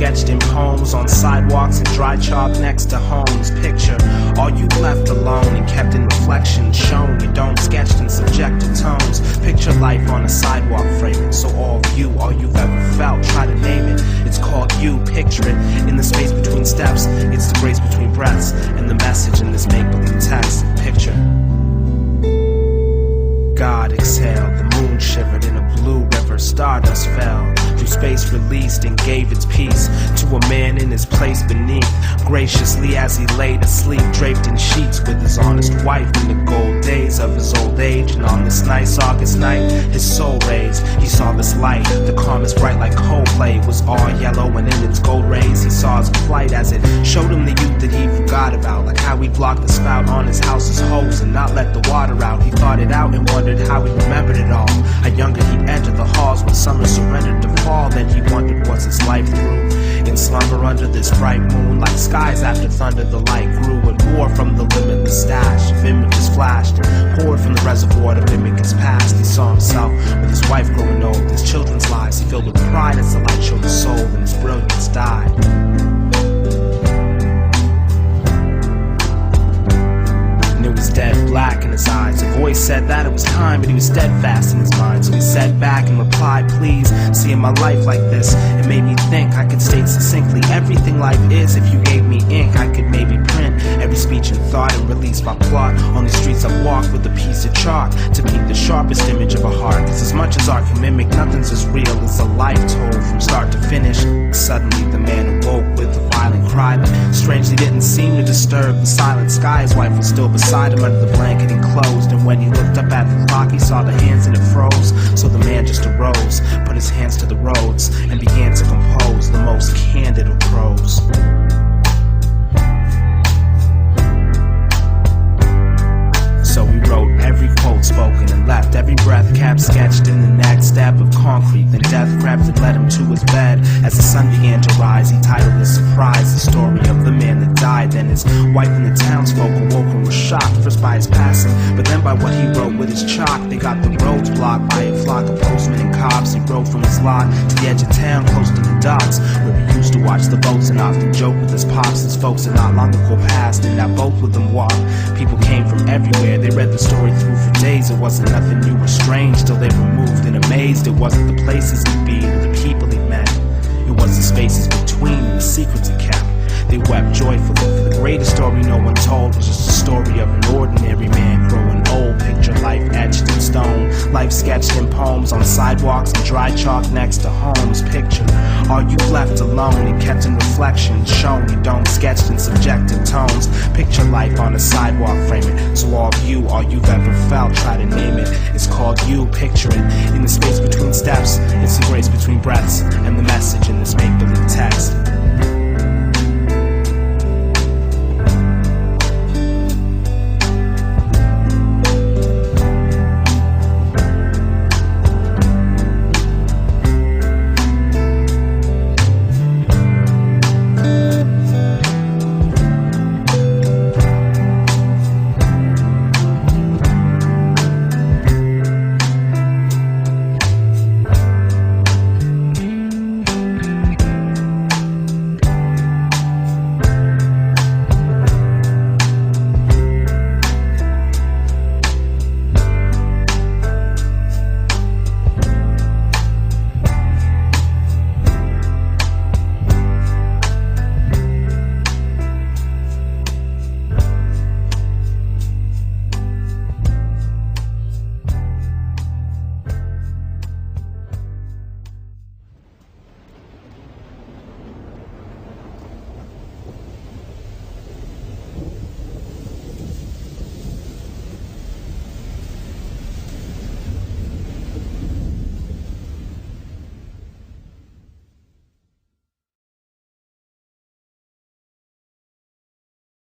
sketched in poems on sidewalks and dry chalk next to homes. Picture all you left alone and kept in reflection, shown you don't sketched in subjective tones. Picture life on a sidewalk framing, so all you've ever felt, try to name it. It's called you, picture it. In the space between steps, it's the grace between breaths, and the message in this make-believe text. Picture God exhaled, the moon shivered in a blue river, stardust fell. Through space released and gave its peace to a man in his place beneath, graciously as he laid asleep, draped in sheets with his honest wife in the gold days of his old age. And on this nice August night, his soul raised. He saw this light, the calmest bright like Coldplay. It was all yellow and in its gold rays he saw his plight as it showed him the youth that he forgot about, like how he blocked the spout on his house's hose and not let the water out. He thought it out and wondered how he remembered it all. A younger he'd enter the halls when summer surrendered to fall. Then he wondered, was his life through? In slumber under this bright moon, like skies after thunder, the light grew and more from the limitless stash of images flashed, poured from the reservoir to mimic his past. He saw himself with his wife growing old, his children's lives he filled with pride as the light showed his soul and his brilliance died. It was dead black in his eyes. A voice said that it was time, but he was steadfast in his mind. So he sat back and replied, please, seeing my life like this, it made me think I could state succinctly everything life is. If you gave me ink, I could maybe print every speech and thought and release my plot. On the streets I've walked with a piece of chalk to paint the sharpest image of a heart. Cause as much as art can mimic, nothing's as real as a life told from start to finish. Suddenly the man awoke with a violent cry that strangely didn't seem to disturb the silent sky. His wife was still beside him under the blanket enclosed, and when he looked up at the clock he saw the hands and it froze. So the man just arose, put his hands to the roads, and began to compose the most candid of prose. So he wrote every quote spoken and left every breath kept sketched in the next step of concrete. Then death crept and led him to his bed. As the sun began to rise, he titled his surprise the story of the man that died. Then his wife and the townsfolk awoke and were shocked, first by his passing, but then by what he wrote with his chalk. They got the roads blocked by a flock of postmen and cops. He rode from his lot to the edge of town close to the docks, where he used to watch the boats and often joke with his pops. His folks had not long ago passed, and now both with them walked. People came from everywhere, they read the story through for days. It wasn't nothing new or strange till they were moved and amazed. It wasn't the places he'd been or the people he met, it was the spaces between and the secrets he kept. They wept joyfully, for the greatest story no one told was just a story of an ordinary man growing old. Picture life etched in stone, life sketched in poems on sidewalks and dry chalk next to homes. Picture all you left alone and kept in reflection, shown you don't sketched in subjective tones. Picture life on a sidewalk framing, so all you've ever felt, try to name it. It's called you, picture it. In the space between steps, it's the grace between breaths, and the message in this make-believe text.